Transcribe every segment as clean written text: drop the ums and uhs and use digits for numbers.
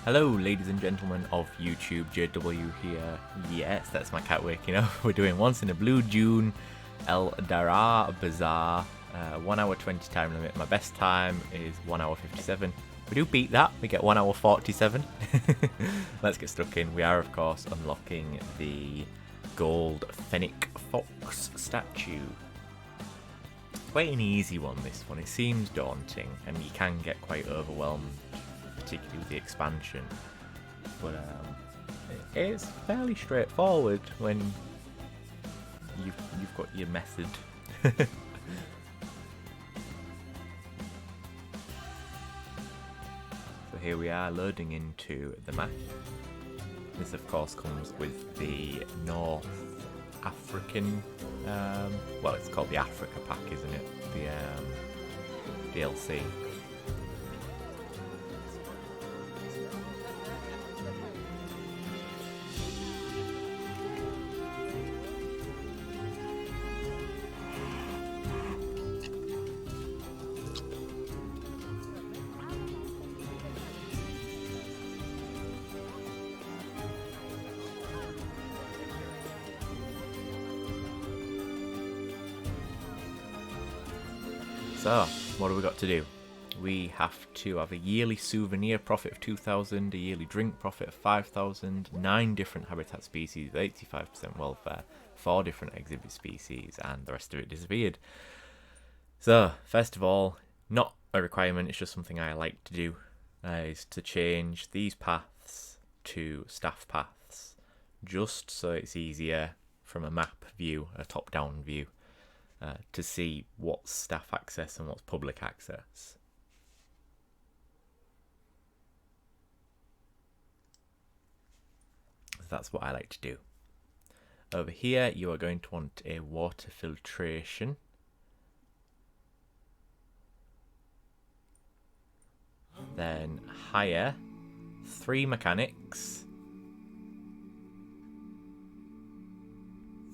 Hello, ladies and gentlemen of YouTube, JW here. Yes, that's my cat waking up. We're doing Once in a Blue June, El Darar Bazaar, 1 hour 20 time limit. My best time is 1 hour 57. We do beat that, we get 1 hour 47. Let's get stuck in. We are, of course, unlocking the gold Fennec Fox statue. Quite an easy one, this one. It seems daunting, and you can get quite overwhelmed, particularly with the expansion, but it's fairly straightforward when you've got your method. So here we are loading into the map. This of course comes with the North African, well, it's called the Africa pack, isn't it? The DLC. So, what have we got to do? We have to have a yearly souvenir profit of 2,000, a yearly drink profit of 5,000, 9 different habitat species, 85% welfare, 4 different exhibit species, and the rest of it disappeared. So, first of all, not a requirement, it's just something I like to do, is to change these paths to staff paths, just so it's easier from a map view, a top-down view. To see what's staff access and what's public access. So that's what I like to do. Over here you are going to want a water filtration. Then hire 3 mechanics,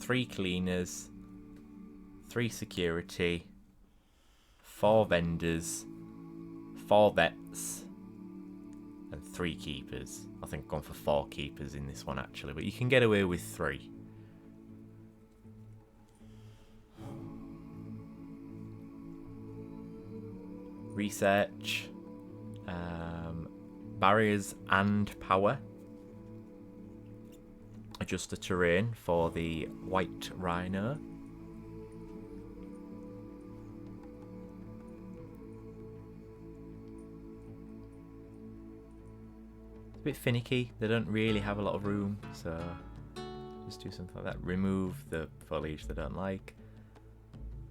3 cleaners, 3 security, 4 vendors, 4 vets, and 3 keepers. I think I've gone for 4 keepers in this one actually, but you can get away with 3. Research, barriers and power. Adjust the terrain for the white rhino. A bit finicky, they don't really have a lot of room, so just do something like that. Remove the foliage they don't like.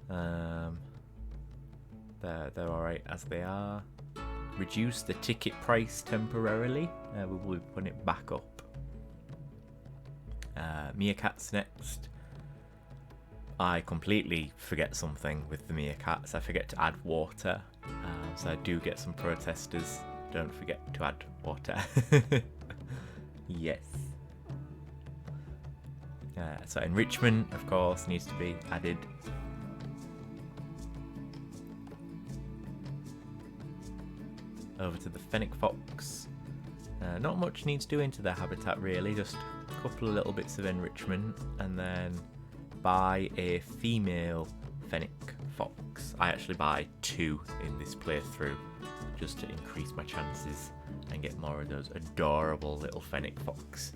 They're alright as they are. Reduce the ticket price temporarily. We will be putting it back up. Meerkats next. I completely forget something with the meerkats. I forget to add water, so I do get some protesters. Don't forget to add water. Yes. So enrichment, of course, needs to be added. Over to the Fennec Fox. Not much needs doing to their habitat really, just a couple of little bits of enrichment, and then buy a female Fennec Fox. I actually buy 2 in this playthrough, just to increase my chances and get more of those adorable little Fennec Fox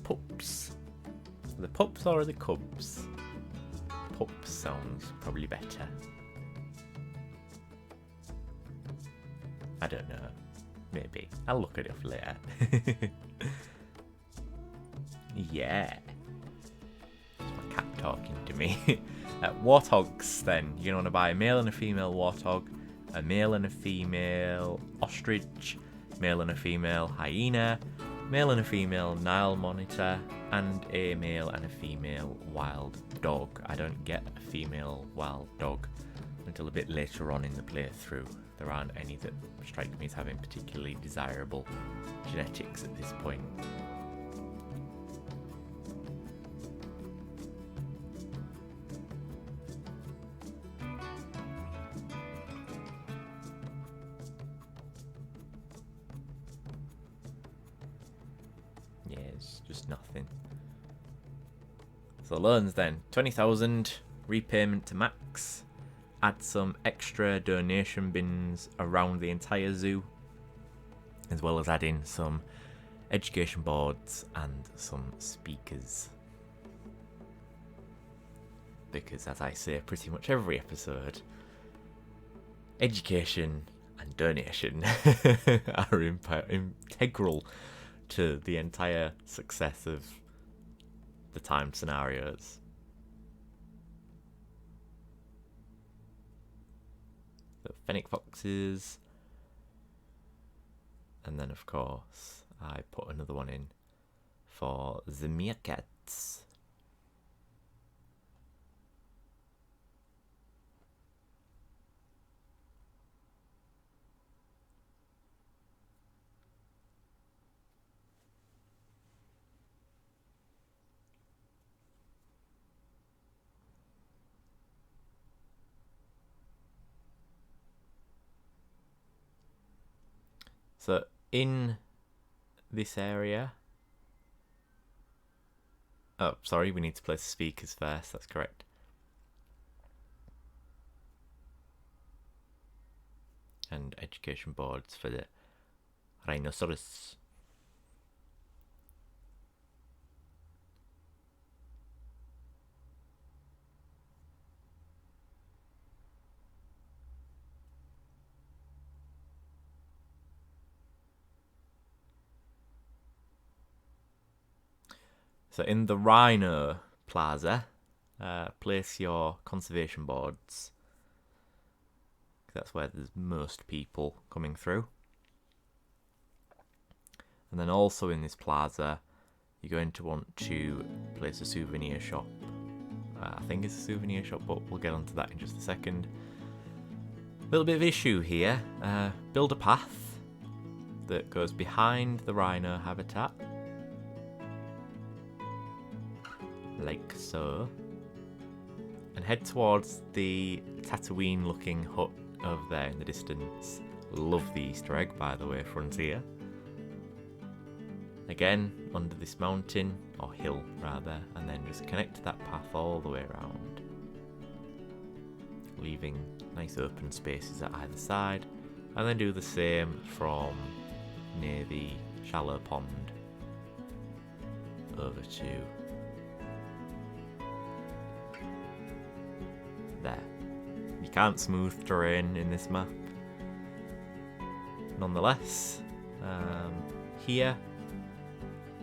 pups. The pups or the cubs? Pups sounds probably better. I don't know. Maybe. I'll look it up later. Yeah. It's my cat talking to me. Warthogs then. You're going to want to buy a male and a female warthog, a male and a female ostrich, male and a female hyena, male and a female Nile monitor, and a male and a female wild dog. I don't get a female wild dog until a bit later on in the playthrough. There aren't any that strike me as having particularly desirable genetics at this point. Yeah, it's just nothing. So loans then, 20,000, repayment to max. Add some extra donation bins around the entire zoo, as well as adding some education boards and some speakers. Because as I say pretty much every episode, education and donation are integral to the entire success of the timed scenarios. The fennec foxes, and then of course I put another one in for the meerkats. So in this area, oh sorry, we need to place speakers first, that's correct. And education boards for the rhinoceros. So in the Rhino Plaza, place your conservation boards. That's where there's most people coming through. And then also in this plaza, you're going to want to place a souvenir shop. I think it's a souvenir shop, but we'll get onto that in just a second. A little bit of issue here. Build a path that goes behind the rhino habitat. Like so. And head towards the Tatooine looking hut over there in the distance. Love the Easter egg, by the way, Frontier. Again, under this mountain, or hill rather, and then just connect that path all the way around. Leaving nice open spaces at either side. And then do the same from near the shallow pond over to there. You can't smooth terrain in this map. Nonetheless, here,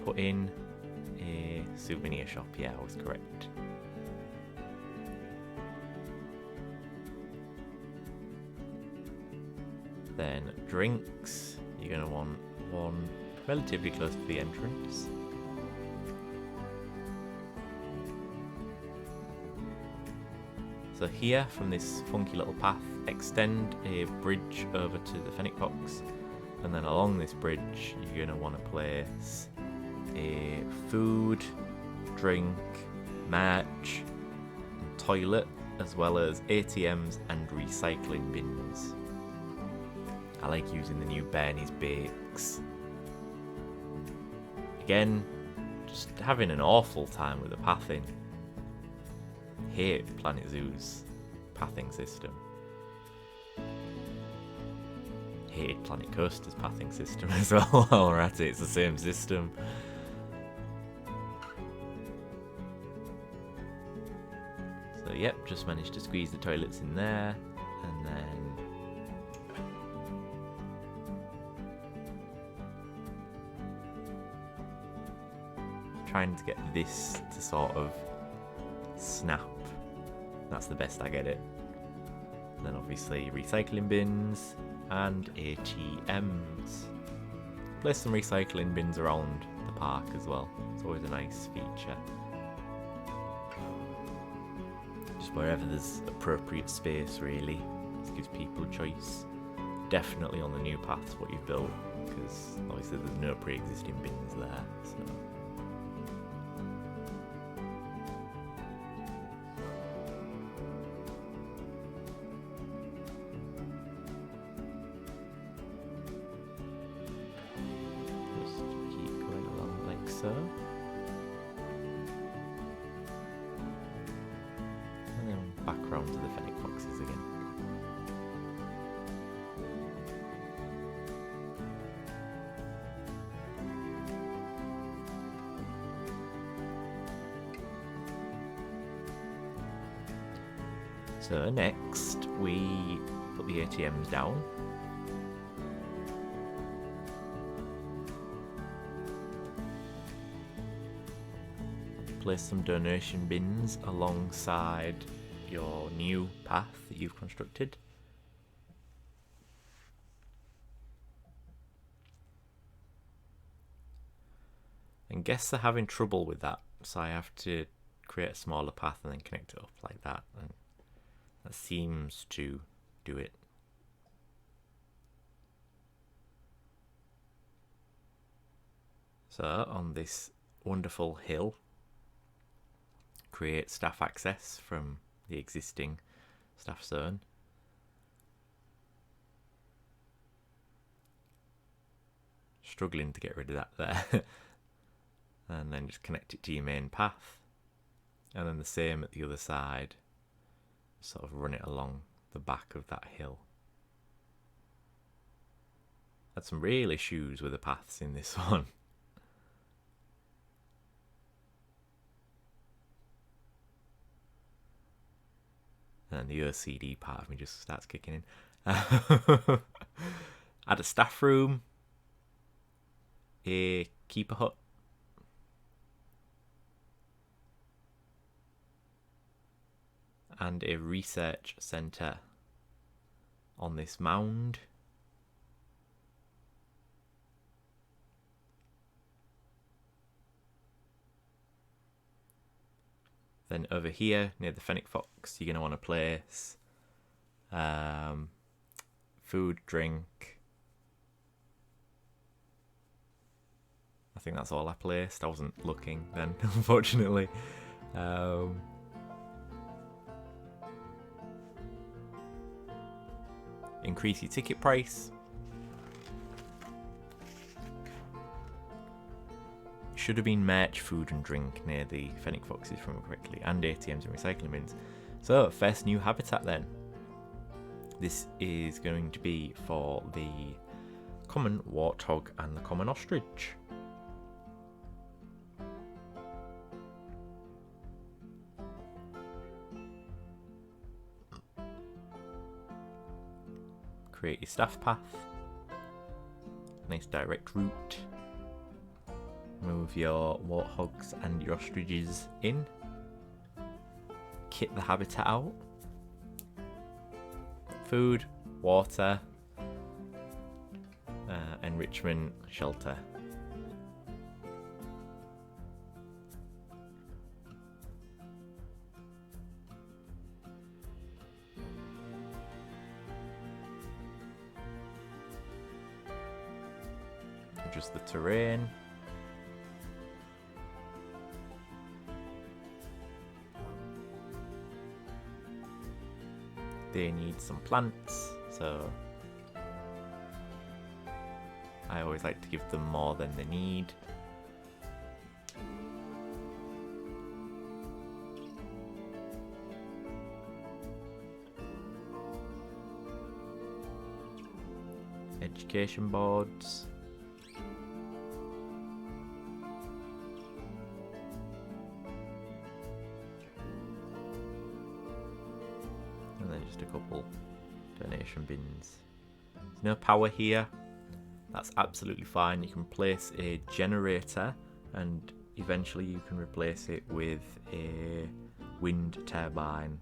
put in a souvenir shop. Yeah, I was correct. Then drinks, you're going to want one relatively close to the entrance. So here, from this funky little path, extend a bridge over to the Fennec Box, and then along this bridge you're going to want to place a food, drink, merch, and toilet, as well as ATMs and recycling bins. I like using the new Bernie's Bakes. Again, just having an awful time with the pathing. Hate Planet Zoo's pathing system. Hated Planet Coaster's pathing system as well. While we're at it, it's the same system. So yep, just managed to squeeze the toilets in there, and then trying to get this to sort of snap. That's the best I get it. And then obviously recycling bins and ATMs. Place some recycling bins around the park as well. It's always a nice feature. Just wherever there's appropriate space, really. This gives people a choice. Definitely on the new paths what you've built, because obviously there's no pre-existing bins there. So. so. And then back around to the fennec foxes again. So next we put the ATMs down. Place some donation bins alongside your new path that you've constructed. And guests are having trouble with that, so I have to create a smaller path and then connect it up like that, and that seems to do it. So on this wonderful hill, create staff access from the existing staff zone. Struggling to get rid of that there. And then just connect it to your main path. And then the same at the other side. Sort of run it along the back of that hill. Had some real issues with the paths in this one. And the OCD part of me just starts kicking in. Add a staff room, a keeper hut, and a research centre on this mound. Then over here, near the fennec fox, you're going to want to place food, drink. I think that's all I placed. I wasn't looking then, unfortunately. Increase your ticket price. Should have been merch, food and drink near the fennec foxes from correctly, and ATMs and recycling bins. So first new habitat then. This is going to be for the common warthog and the common ostrich. Create your staff path. Nice direct route. Move your warthogs and your ostriches in. Kit the habitat out. Food, water, enrichment, shelter. Adjust the terrain. They need some plants, so I always like to give them more than they need. Education boards. And then just a couple donation bins. There's no power here. That's absolutely fine. You can place a generator and eventually you can replace it with a wind turbine.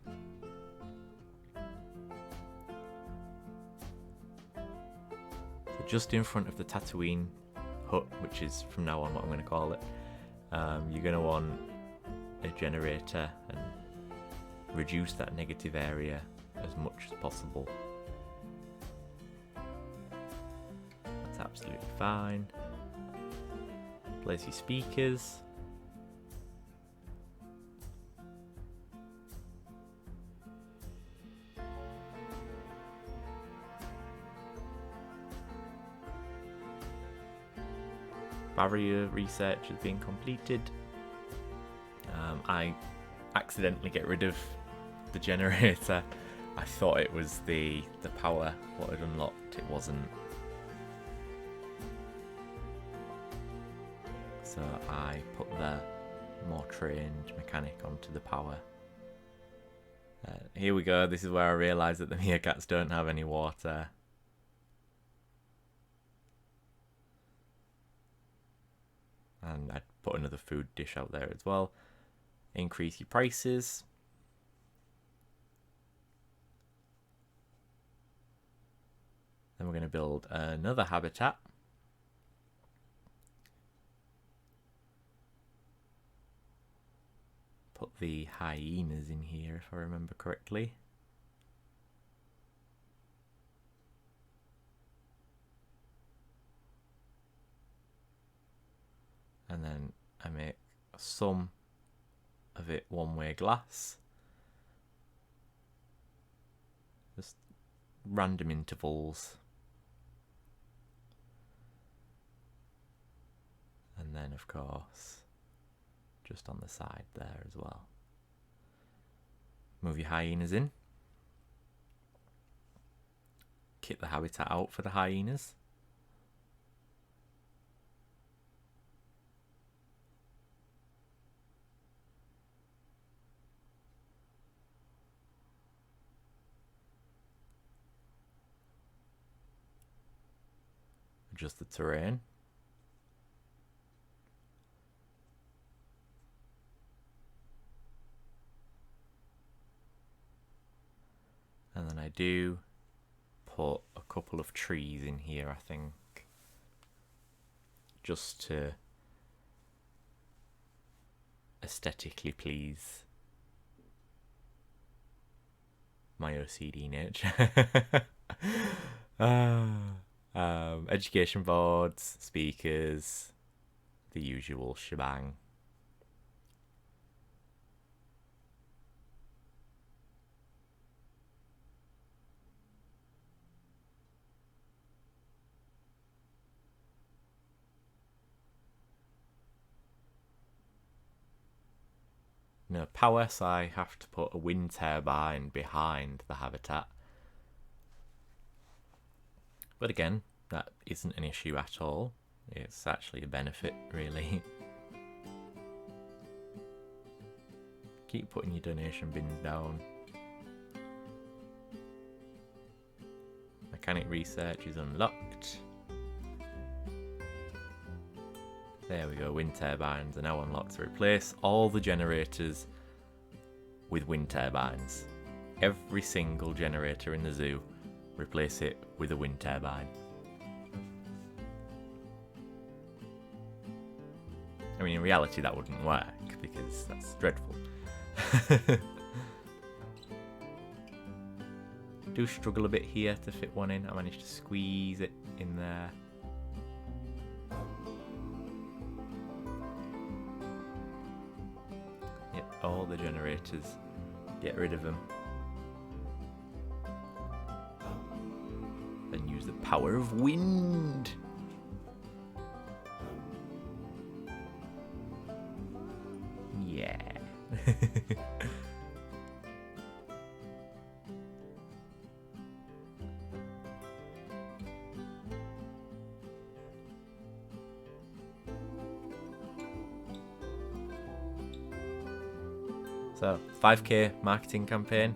So just in front of the Tatooine hut, which is from now on what I'm going to call it, you're going to want a generator and reduce that negative area as much as possible. That's absolutely fine. Place your speakers. barrier research has been completed. I accidentally get rid of the generator. I thought it was the power what had unlocked. It wasn't. So I put the more trained mechanic onto the power. Here we go. This is where I realised that the Meerkats don't have any water. And I'd put another food dish out there as well. Increase your prices. Then we're going to build another habitat. Put the hyenas in here if I remember correctly. And then I make some of it one-way glass. Just random intervals. And then of course just on the side there as well. Move your hyenas in. Kit the habitat out for the hyenas. Adjust the terrain. And then I do put a couple of trees in here, I think, just to aesthetically please my OCD nature. Education boards, speakers, the usual shebang. No power, so I have to put a wind turbine behind the habitat. But again, that isn't an issue at all. It's actually a benefit, really. Keep putting your donation bins down. Mechanic research is unlocked. There we go, wind turbines are now unlocked to replace all the generators with wind turbines. Every single generator in the zoo, replace it with a wind turbine. I mean, in reality that wouldn't work, because that's dreadful. Do struggle a bit here to fit one in. I managed to squeeze it in there. All the generators, get rid of them, and use the power of wind. Yeah. So 5k marketing campaign,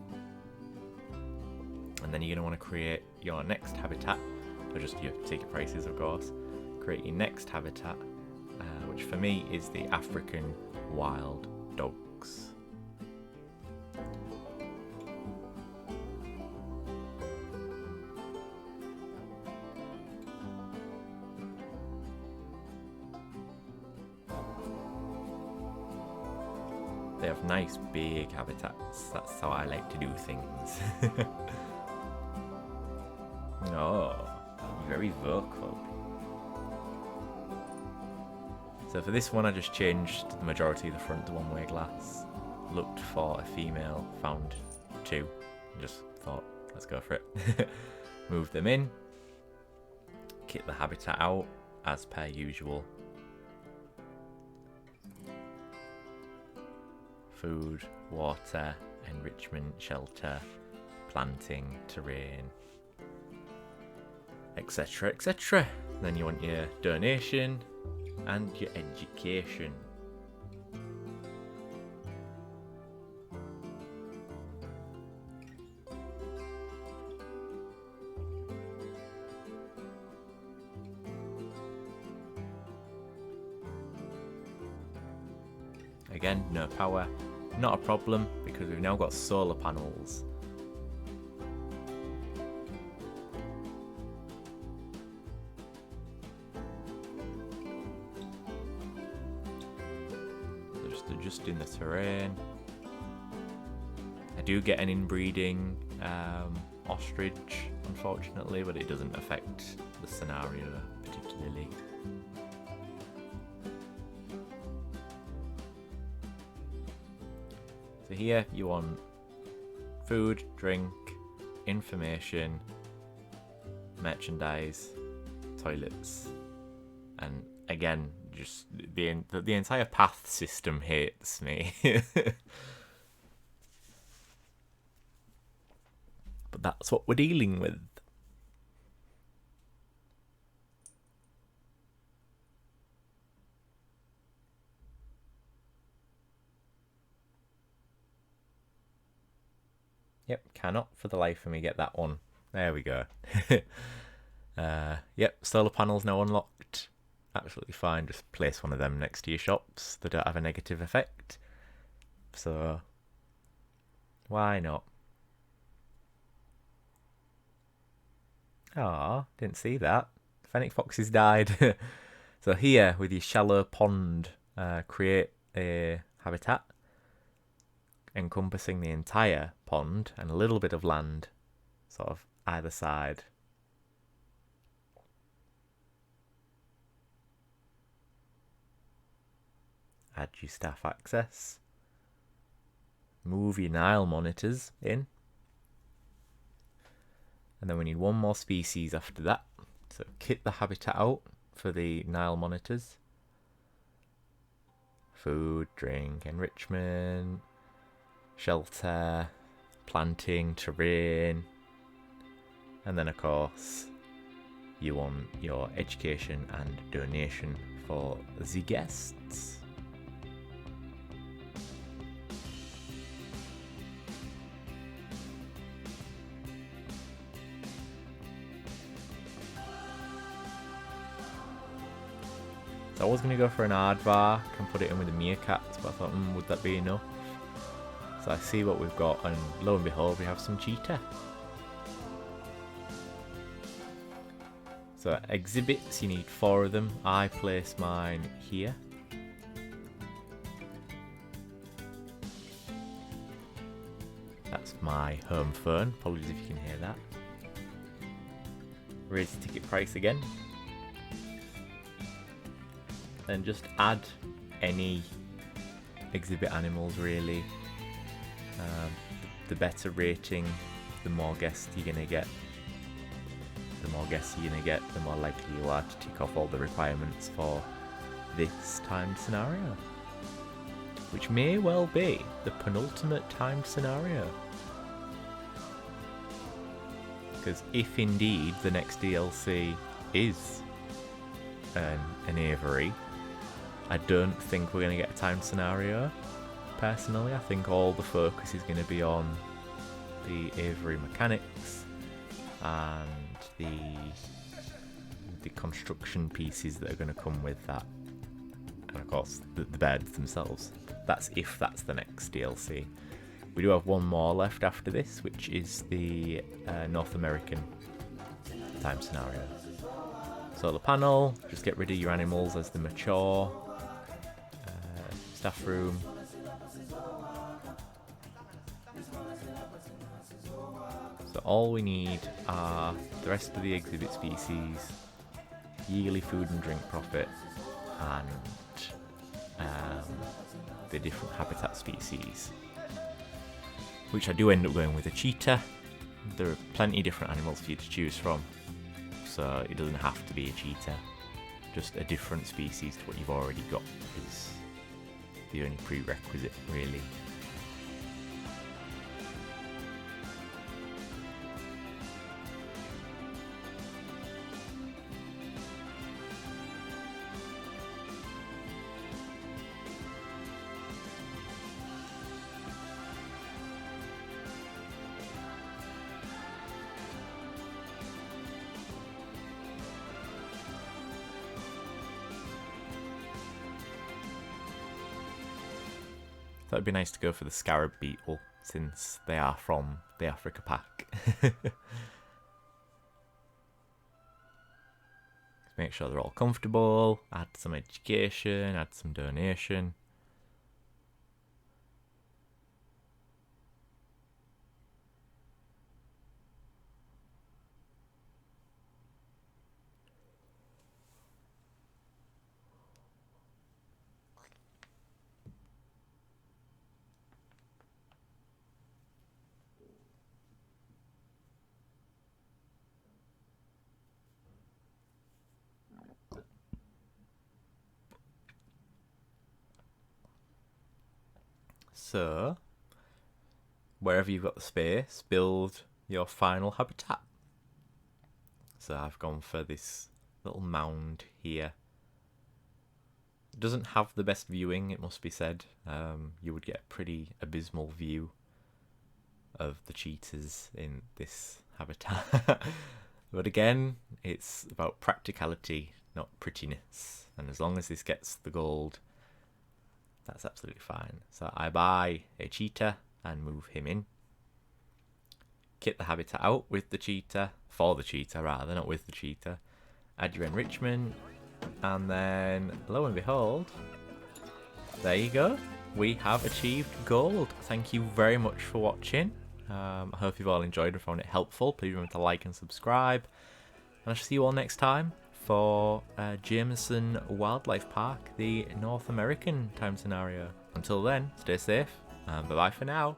and then you're going to want to create your next habitat, or just your ticket prices of course. Create your next habitat, which for me is the African wild dogs. They have nice big habitats. That's how I like to do things. Oh, very vocal. So for this one I just changed the majority of the front to one-way glass. Looked for a female, found two. Just thought, let's go for it. Moved them in. Kit the habitat out as per usual. food, water, enrichment, shelter, planting, terrain, etc, etc. Then you want your donation and your education. Again, no power, not a problem because we've now got solar panels. Just adjusting the terrain. I do get an inbreeding ostrich, unfortunately, but it doesn't affect the scenario particularly. So here you want food, drink, information, merchandise, toilets, and again, just the entire path system hates me. But that's what we're dealing with. Yep, cannot for the life of me get that one. There we go. Yep, solar panels now unlocked. Absolutely fine. Just place one of them next to your shops. They don't have a negative effect. So, why not? Ah, didn't see that. Fennec foxes died. So here, with your shallow pond, create a habitat encompassing the entire pond and a little bit of land sort of either side. Add your staff access. Move your Nile monitors in. And then we need one more species after that. So kit the habitat out for the Nile monitors. Food, drink, enrichment, shelter, planting, terrain, and then of course you want your education and donation for the guests. So I was going to go for an aardvark and put it in with the meerkats, but I thought, would that be enough? So I see what we've got, and lo and behold, we have some cheetah. So exhibits, you need 4 of them. I place mine here. That's my home phone. Apologies if you can hear that. Raise the ticket price again. Then just add any exhibit animals really. The better rating, the more guests you're gonna get. The more guests you're gonna get, the more likely you are to tick off all the requirements for this timed scenario, which may well be the penultimate timed scenario. Because if indeed the next DLC is an aviary, I don't think we're going to get a timed scenario. Personally, I think all the focus is going to be on the aviary mechanics and the construction pieces that are going to come with that, and of course the birds themselves. That's if that's the next DLC. We do have one more left after this, which is the North American time scenario. Solar panel, just get rid of your animals as they mature. Staff room. So all we need are the rest of the exhibit species, yearly food and drink profit, and the different habitat species. Which I do end up going with a cheetah. There are plenty of different animals for you to choose from, so it doesn't have to be a cheetah. Just a different species to what you've already got is the only prerequisite, really. Thought it'd be nice to go for the scarab beetle since they are from the Africa pack. Make sure they're all comfortable, add some education, add some donation. So, wherever you've got the space, build your final habitat. So I've gone for this little mound here. It doesn't have the best viewing, it must be said. You would get a pretty abysmal view of the cheetahs in this habitat. But again, it's about practicality, not prettiness. And as long as this gets the gold, that's absolutely fine. So I buy a cheetah and move him in. Kit the habitat out with the cheetah, for the cheetah rather, not with the cheetah. Add your enrichment, and then lo and behold, there you go. We have achieved gold. Thank you very much for watching. I hope you've all enjoyed and found it helpful. Please remember to like and subscribe. And I shall see you all next time for Jameson Wildlife Park, the North American time scenario. Until then, stay safe, and bye-bye for now.